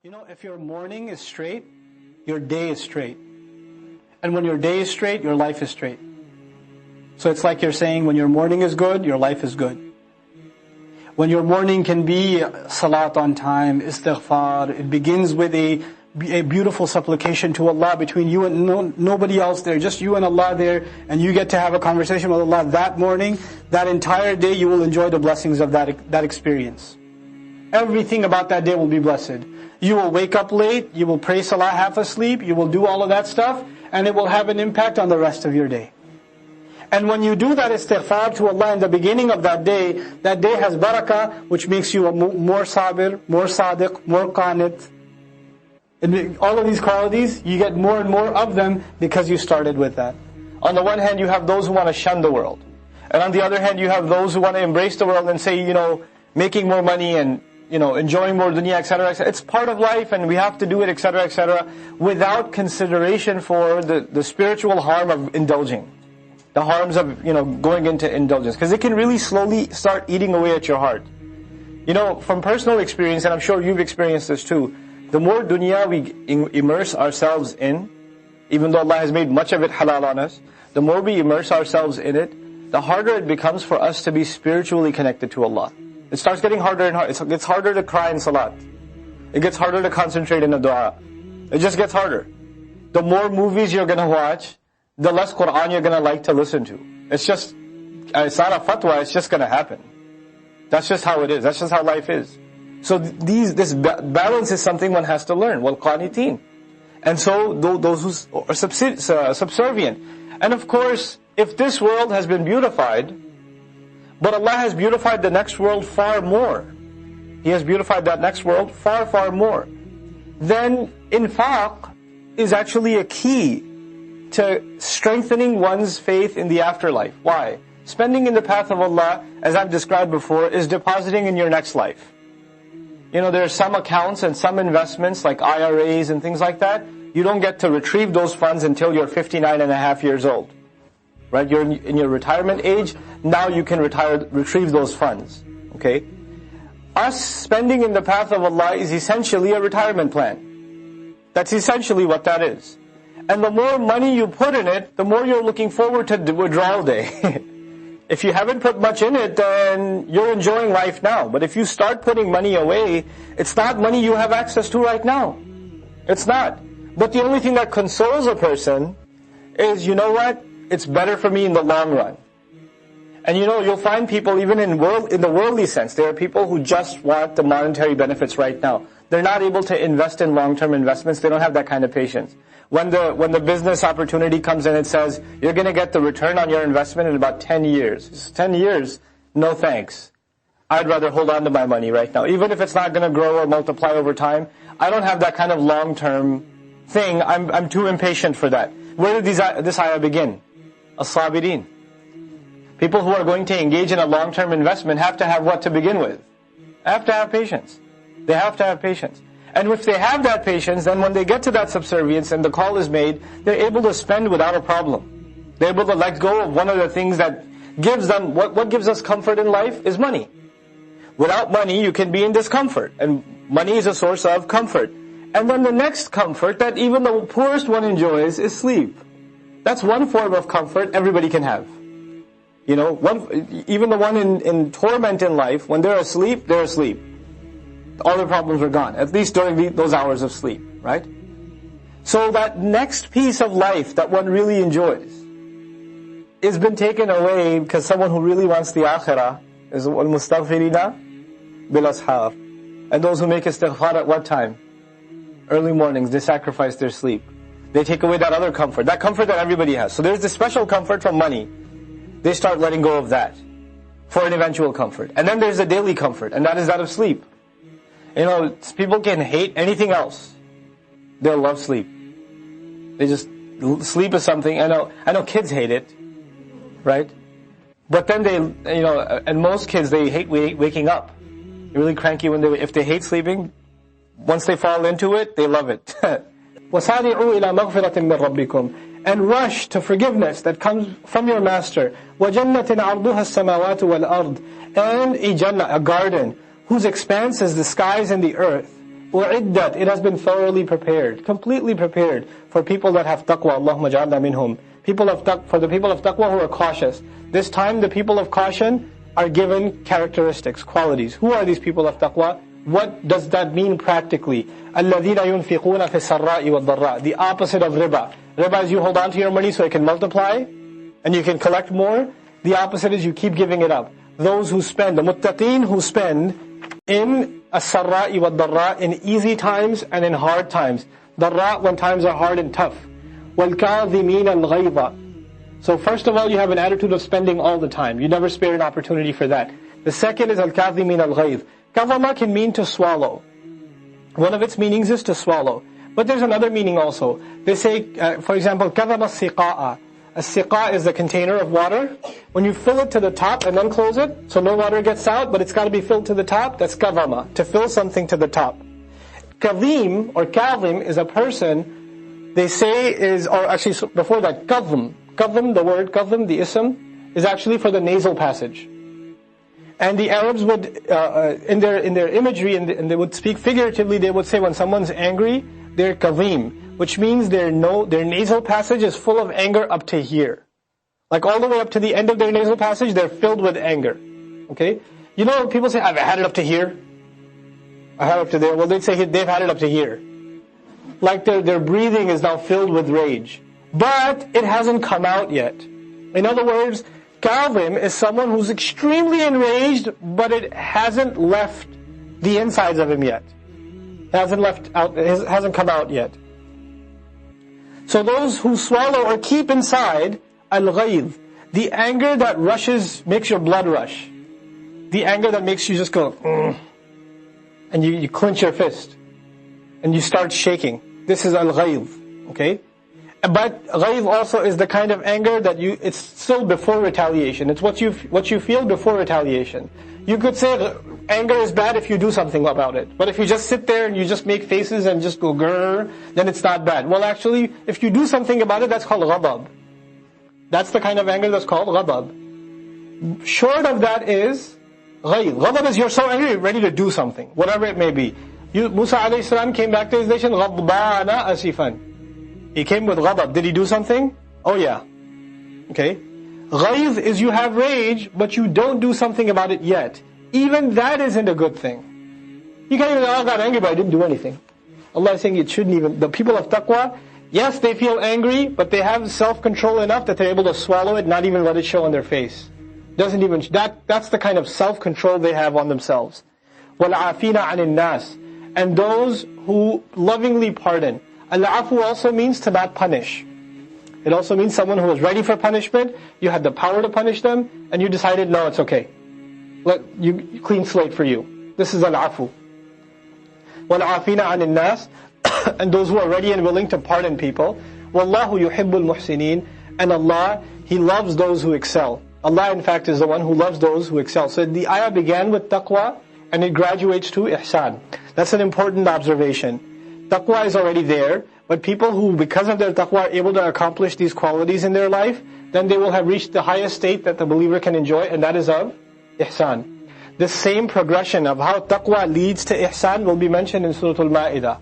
If your morning is straight, your day is straight. And when your day is straight, your life is straight. So it's like you're saying, when your morning is good, your life is good. When your morning can be salat on time, istighfar, it begins with a beautiful supplication to Allah between you and nobody else there, just you and Allah there, and you get to have a conversation with Allah that morning. That entire day you will enjoy the blessings of that experience. Everything about that day will be blessed. You will wake up late, you will pray salah half asleep, you will do all of that stuff, and it will have an impact on the rest of your day. And when you do that istighfar to Allah in the beginning of that day has barakah, which makes you a more sabir, more sadiq, more qanit. And all of these qualities, you get more and more of them because you started with that. On the one hand, you have those who want to shun the world. And on the other hand, you have those who want to embrace the world and say, making more money and, enjoying more dunya, etc., etc. It's part of life and we have to do it, etc., etc., without consideration for the spiritual harm of indulging. The harms of, going into indulgence. Because it can really slowly start eating away at your heart. From personal experience, and I'm sure you've experienced this too, the more dunya we immerse ourselves in, even though Allah has made much of it halal on us, the more we immerse ourselves in it, the harder it becomes for us to be spiritually connected to Allah. It starts getting harder and harder. It gets harder to cry in salat. It gets harder to concentrate in a dua. It just gets harder. The more movies you're going to watch, the less Qur'an you're going to like to listen to. It's not a fatwa, it's just going to happen. That's just how it is. That's just how life is. So this balance is something one has to learn. وَالْقَانِتِينَ. And so those who are subservient. And of course, if this world has been beautified, but Allah has beautified the next world far more. He has beautified that next world far, far more. Then infaq is actually a key to strengthening one's faith in the afterlife. Why? Spending in the path of Allah, as I've described before, is depositing in your next life. There are some accounts and some investments like IRAs and things like that. You don't get to retrieve those funds until you're 59 and a half years old. Right? You're in your retirement age. Now you can retrieve those funds. Okay? Us spending in the path of Allah is essentially a retirement plan. That's essentially what that is. And the more money you put in it, the more you're looking forward to withdrawal day. If you haven't put much in it, then you're enjoying life now. But if you start putting money away, it's not money you have access to right now. It's not. But the only thing that consoles a person is, what? It's better for me in the long run. And you'll find people even in the worldly sense. There are people who just want the monetary benefits right now. They're not able to invest in long-term investments. They don't have that kind of patience. When the business opportunity comes in, it says, you're going to get the return on your investment in about 10 years. It's 10 years? No thanks. I'd rather hold on to my money right now. Even if it's not going to grow or multiply over time, I don't have that kind of long-term thing. I'm too impatient for that. Where did this ayah begin? As-sabirin. People who are going to engage in a long-term investment have to have what to begin with? Have to have patience. They have to have patience. And if they have that patience, then when they get to that subservience and the call is made, they're able to spend without a problem. They're able to let go of one of the things that gives them, what gives us comfort in life is money. Without money, you can be in discomfort. And money is a source of comfort. And then the next comfort that even the poorest one enjoys is sleep. That's one form of comfort everybody can have. Even the one in torment in life, when they're asleep, they're asleep. All their problems are gone, at least during those hours of sleep, right? So that next piece of life that one really enjoys has been taken away because someone who really wants the akhirah is al-mustaghfirina bil-ashar. And those who make istighfar at what time? Early mornings. They sacrifice their sleep. They take away that other comfort, that comfort that everybody has. So there's this special comfort from money. They start letting go of that for an eventual comfort. And then there's the daily comfort, and that is that of sleep. People can hate anything else. They'll love sleep. Sleep is something, I know kids hate it, right? But then and most kids, they hate waking up. They're really cranky if they hate sleeping. Once they fall into it, they love it. وَسَارِعُوا إِلَى مَغْفِرَةٍ مِّن رَبِّكُمْ. And rush to forgiveness that comes from your master. وَجَنَّةٍ عَرْضُهَا السَّمَاوَاتُ وَالْأَرْضِ. And a jannah, a garden, whose expanse is the skies and the earth. أُعِدَّتْ, it has been thoroughly prepared, completely prepared for people that have taqwa. Allahumma ja'alna minhum. For the people of taqwa who are cautious. This time the people of caution are given characteristics, qualities. Who are these people of taqwa? What does that mean practically? الَّذِينَ يُنْفِقُونَ فِي السَّرَّاءِ وَالضَّرَّاءِ. The opposite of riba. Riba is you hold on to your money so it can multiply and you can collect more. The opposite is you keep giving it up. Those who spend, the muttaqeen who spend in as-sarra'i wad-darra, in easy times and in hard times. Darra, when times are hard and tough. وَالْكَاظِمِينَ الْغَيْظَ. So first of all, you have an attitude of spending all the time. You never spare an opportunity for that. The second is al-kazimin al-ghayz. Kazama can mean to swallow. One of its meanings is to swallow. But there's another meaning also. They say, for example, kazama as-siqa'a. A-siqa is the container of water. When you fill it to the top and then close it, so no water gets out, but it's got to be filled to the top, that's kazama, to fill something to the top. Kazim or kazim is a person, they say is, or actually before that, kazm. Kazm, the word kazm, the ism, is actually for the nasal passage. And the Arabs would, in their imagery, and they would speak figuratively, they would say when someone's angry, they're kazim, which means their nasal passage is full of anger up to here. Like all the way up to the end of their nasal passage, they're filled with anger. Okay? You know, people say, I've had it up to here. I had it up to there. Well, they'd say they've had it up to here. Like their breathing is now filled with rage. But it hasn't come out yet. In other words, Kazim is someone who's extremely enraged, but it hasn't left the insides of him yet. It hasn't come out yet. So those who swallow or keep inside, al-ghayz, the anger that rushes, makes your blood rush. The anger that makes you just go, and you clench your fist. And you start shaking. This is al-ghayz, okay? But ghayz also is the kind of anger that it's still before retaliation. It's what you feel before retaliation. You could say anger is bad if you do something about it. But if you just sit there and you just make faces and just go grrr, then it's not bad. Well, actually, if you do something about it, that's called ghadab. That's the kind of anger that's called ghadab. Short of that is ghayz. Ghadab is you're so angry, you're ready to do something, whatever it may be. Musa alayhi salam came back to his nation, ghadbana asifan. He came with ghadab. Did he do something? Oh yeah. Okay. Ghayz is you have rage, but you don't do something about it yet. Even that isn't a good thing. You can't even, I got angry, but I didn't do anything. Allah is saying it shouldn't even, the people of taqwa, yes, they feel angry, but they have self-control enough that they're able to swallow it, not even let it show on their face. Doesn't even, that's the kind of self-control they have on themselves. وَالْعَافِينَ عَنِ النَّاسِ. And those who lovingly pardon. Al-afu also means to not punish. It also means someone who was ready for punishment, you had the power to punish them, and you decided, no, it's okay. Clean slate for you. This is al-afu. وَالْعَافِينَ عَنِ النَّاسِ. And those who are ready and willing to pardon people. وَاللَّهُ يُحِبُّ الْمُحْسِنِينَ. And Allah, He loves those who excel. Allah, in fact, is the one who loves those who excel. So the ayah began with taqwa, and it graduates to ihsan. That's an important observation. Taqwa is already there, but people who, because of their taqwa, are able to accomplish these qualities in their life, then they will have reached the highest state that the believer can enjoy, and that is of ihsan. The same progression of how taqwa leads to ihsan will be mentioned in Surah Al-Ma'idah.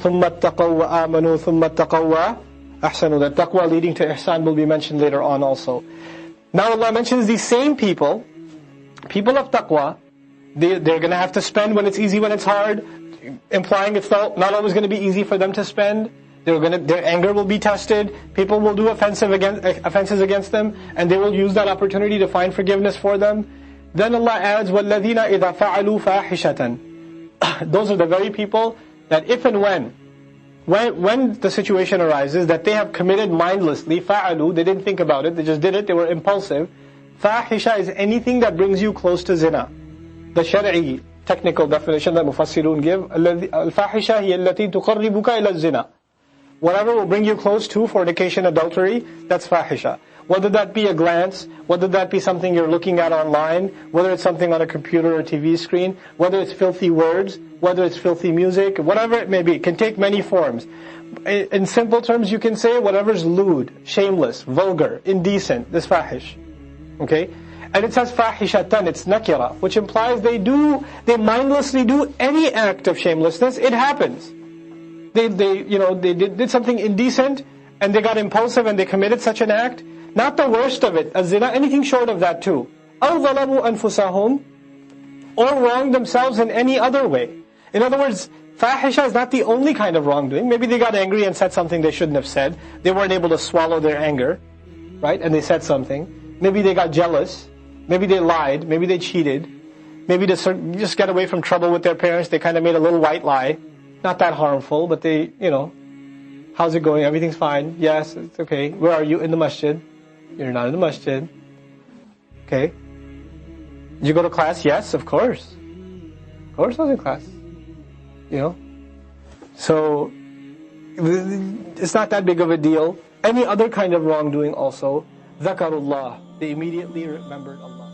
ثُمَّ اتَّقَوْا وَآمَنُوا ثُمَّ اتَّقَوْا أَحْسَنُوا. That taqwa leading to ihsan will be mentioned later on also. Now Allah mentions these same people of taqwa, they're going to have to spend when it's easy, when it's hard, implying it's not always going to be easy for them to spend. Their anger will be tested. People will do offenses against them, and they will use that opportunity to find forgiveness for them. Then Allah adds, وَالَّذِينَ إِذَا فَعَلُوا فَاحِشَةً. Those are the very people that if and when the situation arises that they have committed mindlessly, فَعَلُوا, they didn't think about it, they just did it, they were impulsive. Fahisha is anything that brings you close to zina. The Shari'i technical definition that Mufassirun give, al-fahisha hiya allati tuqarribuka ila zina. Whatever will bring you close to fornication, adultery, that's fahisha. Whether that be a glance, whether that be something you're looking at online, whether it's something on a computer or TV screen, whether it's filthy words, whether it's filthy music, whatever it may be, it can take many forms. In simple terms, you can say whatever's lewd, shameless, vulgar, indecent, this fahish. Okay? And it says fahishatan, it's nakira, which implies they mindlessly do any act of shamelessness. It happens. They did something indecent, and they got impulsive and they committed such an act. Not the worst of it, az-zina, anything short of that too. أَوْ ظَلَمُوا أَنفُسَهُمْ, or wrong themselves in any other way. In other words, fahisha is not the only kind of wrongdoing. Maybe they got angry and said something they shouldn't have said. They weren't able to swallow their anger, right? And they said something. Maybe they got jealous. Maybe they lied. Maybe they cheated. Maybe to just get away from trouble with their parents, they kind of made a little white lie. Not that harmful, but they, how's it going? Everything's fine. Yes, it's okay. Where are you? In the masjid. You're not in the masjid. Okay. Did you go to class? Yes, of course. Of course I was in class. So, it's not that big of a deal. Any other kind of wrongdoing also, ذَكَرُ اللَّهِ, they immediately remembered Allah.